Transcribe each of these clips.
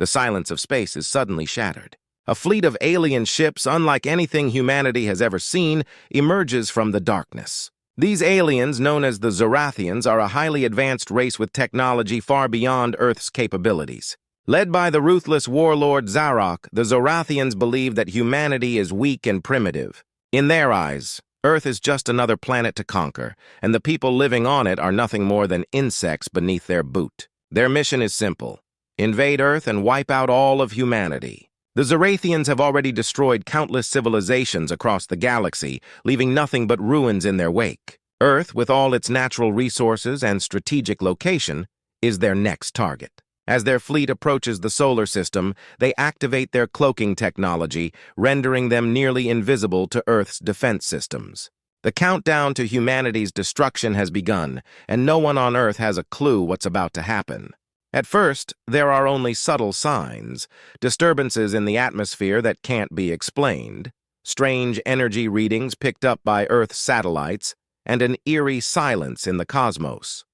The silence of space is suddenly shattered. A fleet of alien ships, unlike anything humanity has ever seen, emerges from the darkness. These aliens, known as the Zorathians, are a highly advanced race with technology far beyond Earth's capabilities. Led by the ruthless warlord Zarok, the Zorathians believe that humanity is weak and primitive. In their eyes, Earth is just another planet to conquer, and the people living on it are nothing more than insects beneath their boot. Their mission is simple: invade Earth and wipe out all of humanity. The Zorathians have already destroyed countless civilizations across the galaxy, leaving nothing but ruins in their wake. Earth, with all its natural resources and strategic location, is their next target. As their fleet approaches the solar system, they activate their cloaking technology, rendering them nearly invisible to Earth's defense systems. The countdown to humanity's destruction has begun, and no one on Earth has a clue what's about to happen. At first, there are only subtle signs: disturbances in the atmosphere that can't be explained, strange energy readings picked up by Earth's satellites, and an eerie silence in the cosmos.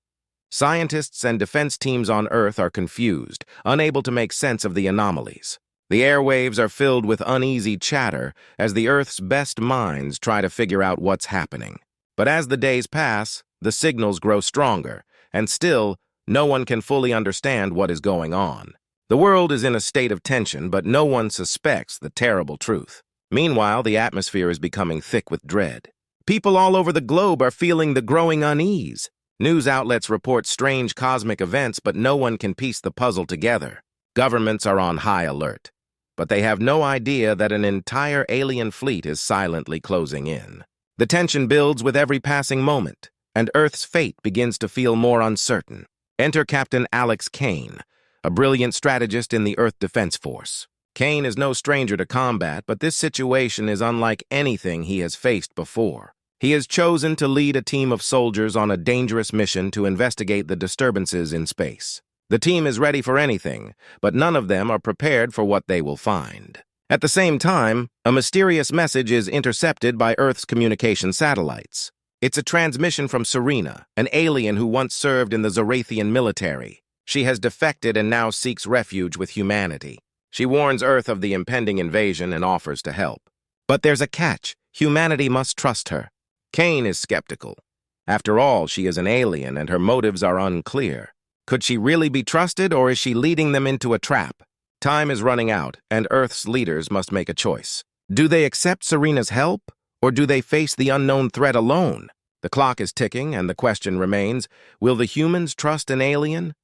Scientists and defense teams on Earth are confused, unable to make sense of the anomalies. The airwaves are filled with uneasy chatter as the Earth's best minds try to figure out what's happening. But as the days pass, the signals grow stronger, and still, no one can fully understand what is going on. The world is in a state of tension, but no one suspects the terrible truth. Meanwhile, the atmosphere is becoming thick with dread. People all over the globe are feeling the growing unease. News outlets report strange cosmic events, but no one can piece the puzzle together. Governments are on high alert, but they have no idea that an entire alien fleet is silently closing in. The tension builds with every passing moment, and Earth's fate begins to feel more uncertain. Enter Captain Alex Kane, a brilliant strategist in the Earth Defense Force. Kane is no stranger to combat, but this situation is unlike anything he has faced before. He has chosen to lead a team of soldiers on a dangerous mission to investigate the disturbances in space. The team is ready for anything, but none of them are prepared for what they will find. At the same time, a mysterious message is intercepted by Earth's communication satellites. It's a transmission from Serena, an alien who once served in the Zorathian military. She has defected and now seeks refuge with humanity. She warns Earth of the impending invasion and offers to help. But there's a catch: humanity must trust her. Kane is skeptical. After all, she is an alien and her motives are unclear. Could she really be trusted, or is she leading them into a trap? Time is running out, and Earth's leaders must make a choice. Do they accept Serena's help, or do they face the unknown threat alone? The clock is ticking, and the question remains, will the humans trust an alien,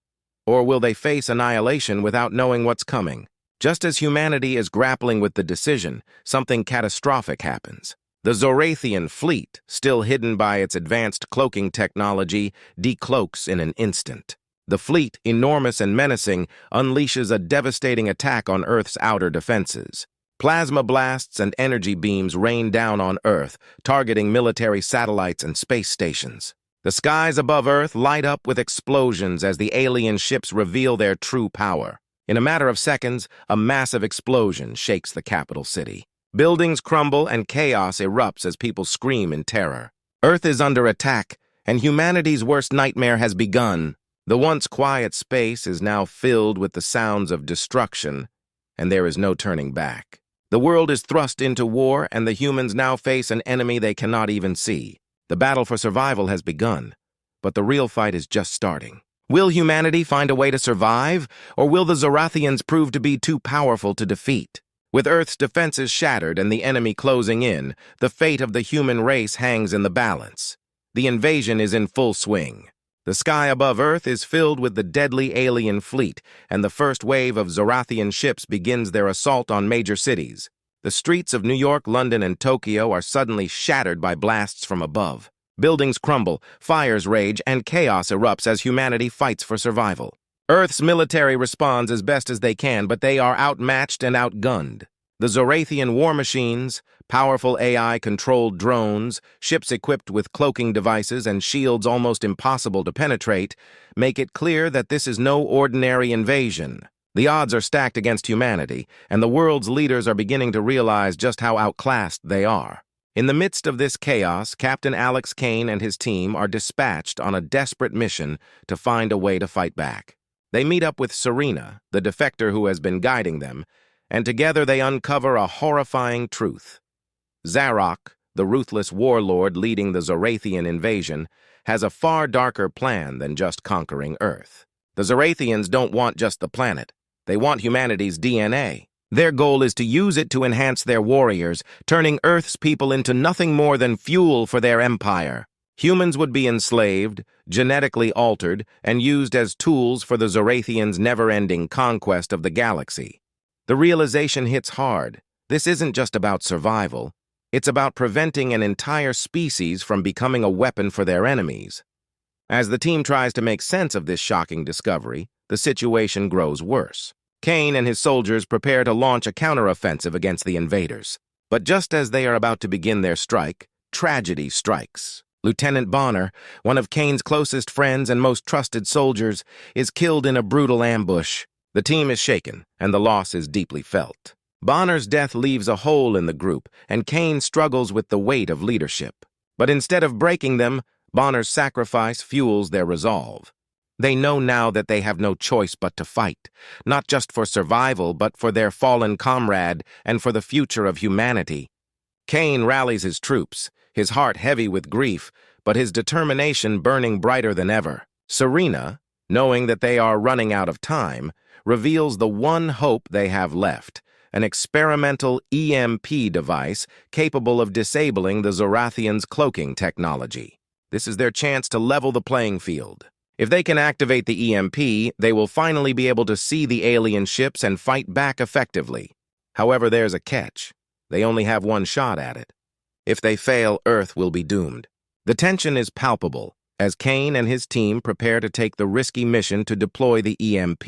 or will they face annihilation without knowing what's coming? Just as humanity is grappling with the decision, something catastrophic happens. The Zorathian fleet, still hidden by its advanced cloaking technology, decloaks in an instant. The fleet, enormous and menacing, unleashes a devastating attack on Earth's outer defenses. Plasma blasts and energy beams rain down on Earth, targeting military satellites and space stations. The skies above Earth light up with explosions as the alien ships reveal their true power. In a matter of seconds, a massive explosion shakes the capital city. Buildings crumble and chaos erupts as people scream in terror. Earth is under attack, and humanity's worst nightmare has begun. The once quiet space is now filled with the sounds of destruction, and there is no turning back. The world is thrust into war, and the humans now face an enemy they cannot even see. The battle for survival has begun, but the real fight is just starting. Will humanity find a way to survive, or will the Zorathians prove to be too powerful to defeat? With Earth's defenses shattered and the enemy closing in, the fate of the human race hangs in the balance. The invasion is in full swing. The sky above Earth is filled with the deadly alien fleet, and the first wave of Zorathian ships begins their assault on major cities. The streets of New York, London, and Tokyo are suddenly shattered by blasts from above. Buildings crumble, fires rage, and chaos erupts as humanity fights for survival. Earth's military responds as best as they can, but they are outmatched and outgunned. The Zorathian war machines, powerful AI-controlled drones, ships equipped with cloaking devices, and shields almost impossible to penetrate, make it clear that this is no ordinary invasion. The odds are stacked against humanity, and the world's leaders are beginning to realize just how outclassed they are. In the midst of this chaos, Captain Alex Kane and his team are dispatched on a desperate mission to find a way to fight back. They meet up with Serena, the defector who has been guiding them, and together they uncover a horrifying truth. Zarok, the ruthless warlord leading the Zorathian invasion, has a far darker plan than just conquering Earth. The Zorathians don't want just the planet. They want humanity's DNA. Their goal is to use it to enhance their warriors, turning Earth's people into nothing more than fuel for their empire. Humans would be enslaved, genetically altered, and used as tools for the Zorathians' never-ending conquest of the galaxy. The realization hits hard. This isn't just about survival. It's about preventing an entire species from becoming a weapon for their enemies. As the team tries to make sense of this shocking discovery, the situation grows worse. Kane and his soldiers prepare to launch a counteroffensive against the invaders. But just as they are about to begin their strike, tragedy strikes. Lieutenant Bonner, one of Kane's closest friends and most trusted soldiers, is killed in a brutal ambush. The team is shaken, and the loss is deeply felt. Bonner's death leaves a hole in the group, and Kane struggles with the weight of leadership. But instead of breaking them, Bonner's sacrifice fuels their resolve. They know now that they have no choice but to fight, not just for survival, but for their fallen comrade and for the future of humanity. Kane rallies his troops, his heart heavy with grief, but his determination burning brighter than ever. Serena, knowing that they are running out of time, reveals the one hope they have left, an experimental EMP device capable of disabling the Zorathians' cloaking technology. This is their chance to level the playing field. If they can activate the EMP, they will finally be able to see the alien ships and fight back effectively. However, there's a catch. They only have one shot at it. If they fail, Earth will be doomed. The tension is palpable as Kane and his team prepare to take the risky mission to deploy the EMP.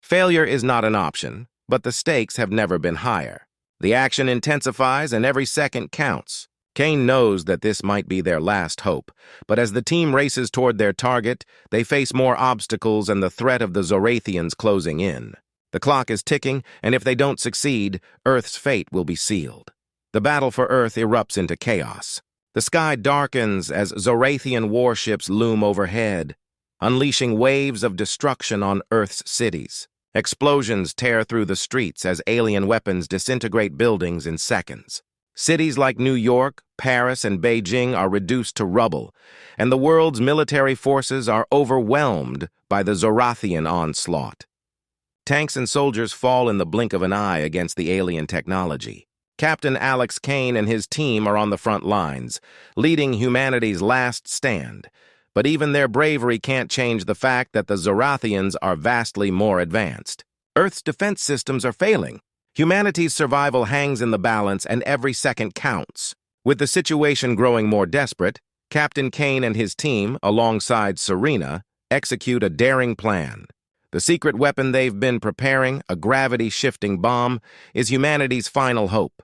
Failure is not an option, but the stakes have never been higher. The action intensifies and every second counts. Kane knows that this might be their last hope, but as the team races toward their target, they face more obstacles and the threat of the Zorathians closing in. The clock is ticking, and if they don't succeed, Earth's fate will be sealed. The battle for Earth erupts into chaos. The sky darkens as Zorathian warships loom overhead, unleashing waves of destruction on Earth's cities. Explosions tear through the streets as alien weapons disintegrate buildings in seconds. Cities like New York, Paris, and Beijing are reduced to rubble, and the world's military forces are overwhelmed by the Zorathian onslaught. Tanks and soldiers fall in the blink of an eye against the alien technology. Captain Alex Kane and his team are on the front lines, leading humanity's last stand. But even their bravery can't change the fact that the Zorathians are vastly more advanced. Earth's defense systems are failing. Humanity's survival hangs in the balance, and every second counts. With the situation growing more desperate, Captain Kane and his team, alongside Serena, execute a daring plan. The secret weapon they've been preparing, a gravity-shifting bomb, is humanity's final hope.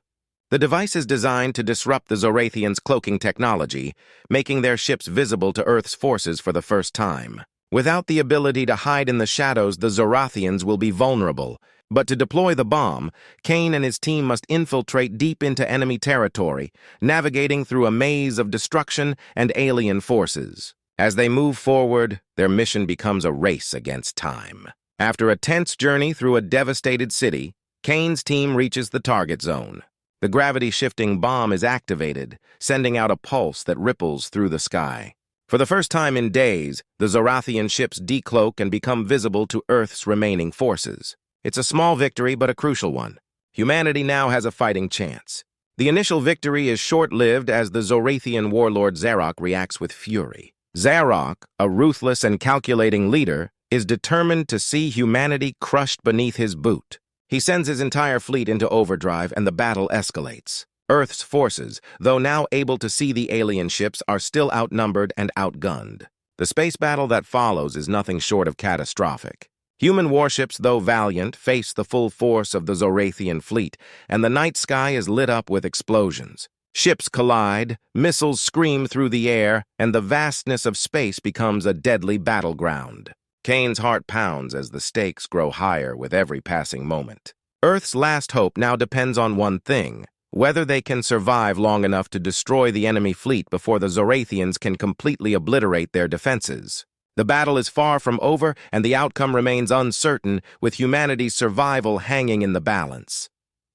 The device is designed to disrupt the Zorathians' cloaking technology, making their ships visible to Earth's forces for the first time. Without the ability to hide in the shadows, the Zorathians will be vulnerable. But to deploy the bomb, Kane and his team must infiltrate deep into enemy territory, navigating through a maze of destruction and alien forces. As they move forward, their mission becomes a race against time. After a tense journey through a devastated city, Kane's team reaches the target zone. The gravity-shifting bomb is activated, sending out a pulse that ripples through the sky. For the first time in days, the Zorathian ships decloak and become visible to Earth's remaining forces. It's a small victory, but a crucial one. Humanity now has a fighting chance. The initial victory is short-lived as the Zorathian warlord Zarok reacts with fury. Zarok, a ruthless and calculating leader, is determined to see humanity crushed beneath his boot. He sends his entire fleet into overdrive, and the battle escalates. Earth's forces, though now able to see the alien ships, are still outnumbered and outgunned. The space battle that follows is nothing short of catastrophic. Human warships, though valiant, face the full force of the Zorathian fleet, and the night sky is lit up with explosions. Ships collide, missiles scream through the air, and the vastness of space becomes a deadly battleground. Kane's heart pounds as the stakes grow higher with every passing moment. Earth's last hope now depends on one thing: whether they can survive long enough to destroy the enemy fleet before the Zorathians can completely obliterate their defenses. The battle is far from over, and the outcome remains uncertain, with humanity's survival hanging in the balance.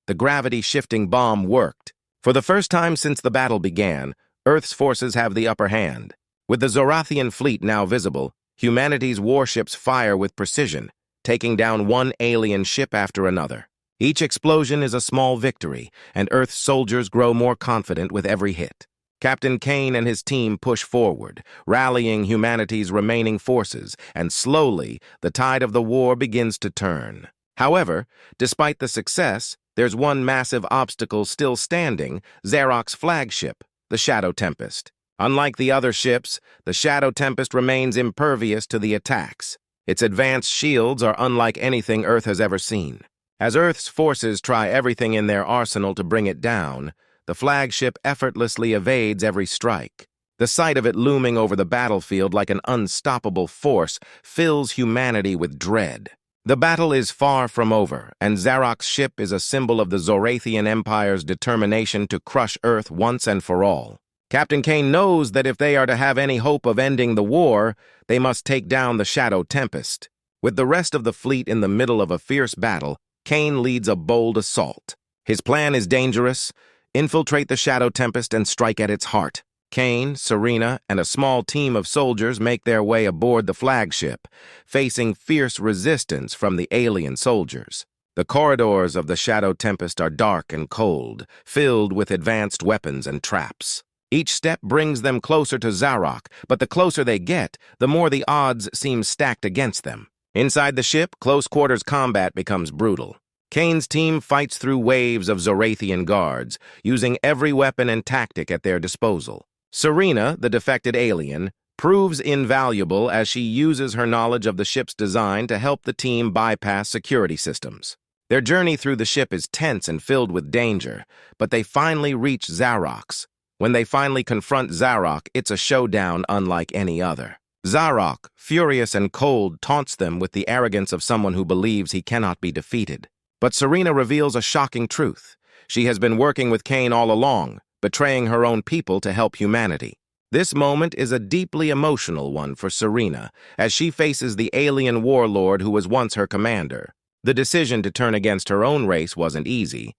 The gravity-shifting bomb worked. For the first time since the battle began, Earth's forces have the upper hand. With the Zorathian fleet now visible, humanity's warships fire with precision, taking down one alien ship after another. Each explosion is a small victory, and Earth's soldiers grow more confident with every hit. Captain Kane and his team push forward, rallying humanity's remaining forces, and slowly, the tide of the war begins to turn. However, despite the success, there's one massive obstacle still standing: Zarok's flagship, the Shadow Tempest. Unlike the other ships, the Shadow Tempest remains impervious to the attacks. Its advanced shields are unlike anything Earth has ever seen. As Earth's forces try everything in their arsenal to bring it down, the flagship effortlessly evades every strike. The sight of it looming over the battlefield like an unstoppable force fills humanity with dread. The battle is far from over, and Zarok's ship is a symbol of the Zorathian Empire's determination to crush Earth once and for all. Captain Kane knows that if they are to have any hope of ending the war, they must take down the Shadow Tempest. With the rest of the fleet in the middle of a fierce battle, Kane leads a bold assault. His plan is dangerous: infiltrate the Shadow Tempest and strike at its heart. Kane, Serena, and a small team of soldiers make their way aboard the flagship, facing fierce resistance from the alien soldiers. The corridors of the Shadow Tempest are dark and cold, filled with advanced weapons and traps. Each step brings them closer to Zarok, but the closer they get, the more the odds seem stacked against them. Inside the ship, close-quarters combat becomes brutal. Kane's team fights through waves of Zorathian guards, using every weapon and tactic at their disposal. Serena, the defected alien, proves invaluable as she uses her knowledge of the ship's design to help the team bypass security systems. Their journey through the ship is tense and filled with danger, but they finally reach Zarok's. When they finally confront Zarok, it's a showdown unlike any other. Zarok, furious and cold, taunts them with the arrogance of someone who believes he cannot be defeated. But Serena reveals a shocking truth. She has been working with Kane all along, betraying her own people to help humanity. This moment is a deeply emotional one for Serena, as she faces the alien warlord who was once her commander. The decision to turn against her own race wasn't easy,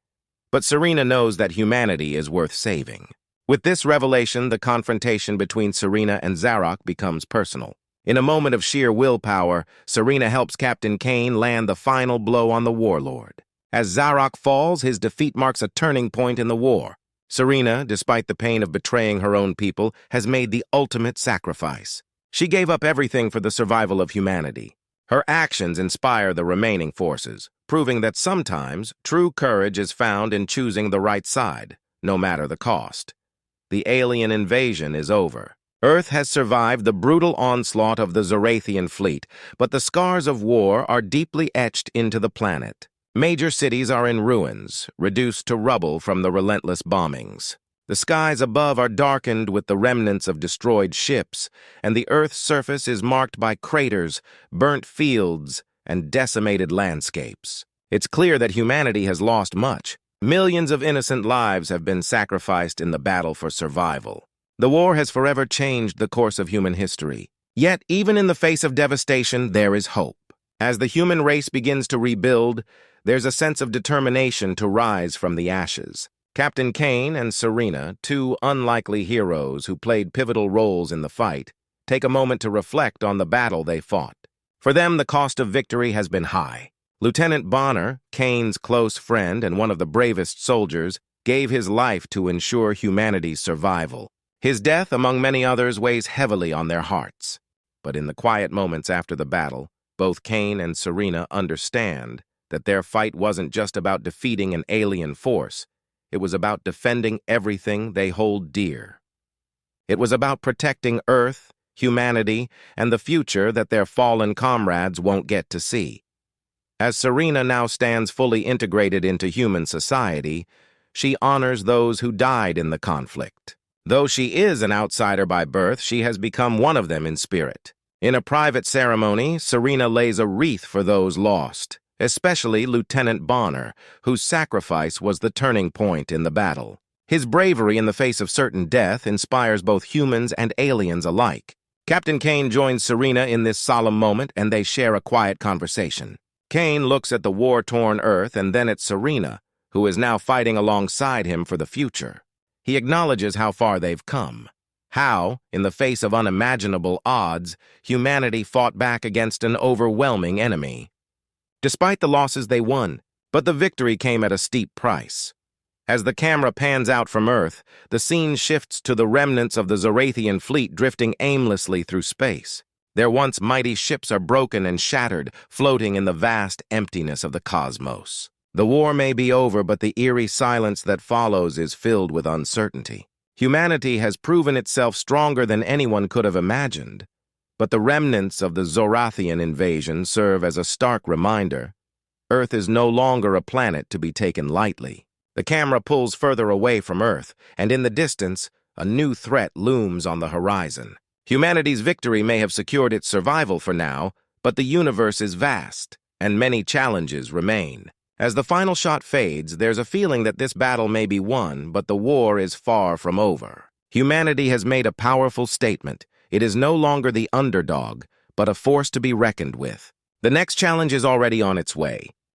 but Serena knows that humanity is worth saving. With this revelation, the confrontation between Serena and Zarok becomes personal. In a moment of sheer willpower, Serena helps Captain Kane land the final blow on the warlord. As Zarok falls, his defeat marks a turning point in the war. Serena, despite the pain of betraying her own people, has made the ultimate sacrifice. She gave up everything for the survival of humanity. Her actions inspire the remaining forces, proving that sometimes true courage is found in choosing the right side, no matter the cost. The alien invasion is over. Earth has survived the brutal onslaught of the Zorathian fleet, but the scars of war are deeply etched into the planet. Major cities are in ruins, reduced to rubble from the relentless bombings. The skies above are darkened with the remnants of destroyed ships, and the Earth's surface is marked by craters, burnt fields, and decimated landscapes. It's clear that humanity has lost much. Millions of innocent lives have been sacrificed in the battle for survival. The war has forever changed the course of human history. Yet, even in the face of devastation, there is hope. As the human race begins to rebuild, there's a sense of determination to rise from the ashes. Captain Kane and Serena, two unlikely heroes who played pivotal roles in the fight, take a moment to reflect on the battle they fought. For them, the cost of victory has been high. Lieutenant Bonner, Kane's close friend and one of the bravest soldiers, gave his life to ensure humanity's survival. His death, among many others, weighs heavily on their hearts. But in the quiet moments after the battle, both Kane and Serena understand that their fight wasn't just about defeating an alien force. It was about defending everything they hold dear. It was about protecting Earth, humanity, and the future that their fallen comrades won't get to see. As Serena now stands fully integrated into human society, she honors those who died in the conflict. Though she is an outsider by birth, she has become one of them in spirit. In a private ceremony, Serena lays a wreath for those lost, especially Lieutenant Bonner, whose sacrifice was the turning point in the battle. His bravery in the face of certain death inspires both humans and aliens alike. Captain Kane joins Serena in this solemn moment, and they share a quiet conversation. Kane looks at the war-torn Earth and then at Serena, who is now fighting alongside him for the future. He acknowledges how far they've come. How, in the face of unimaginable odds, humanity fought back against an overwhelming enemy. Despite the losses, they won, but the victory came at a steep price. As the camera pans out from Earth, the scene shifts to the remnants of the Zorathian fleet drifting aimlessly through space. Their once mighty ships are broken and shattered, floating in the vast emptiness of the cosmos. The war may be over, but the eerie silence that follows is filled with uncertainty. Humanity has proven itself stronger than anyone could have imagined, but the remnants of the Zorathian invasion serve as a stark reminder. Earth is no longer a planet to be taken lightly. The camera pulls further away from Earth, and in the distance, a new threat looms on the horizon. Humanity's victory may have secured its survival for now, but the universe is vast, and many challenges remain. As the final shot fades, there's a feeling that this battle may be won, but the war is far from over. Humanity has made a powerful statement. It is no longer the underdog, but a force to be reckoned with. The next challenge is already on its way.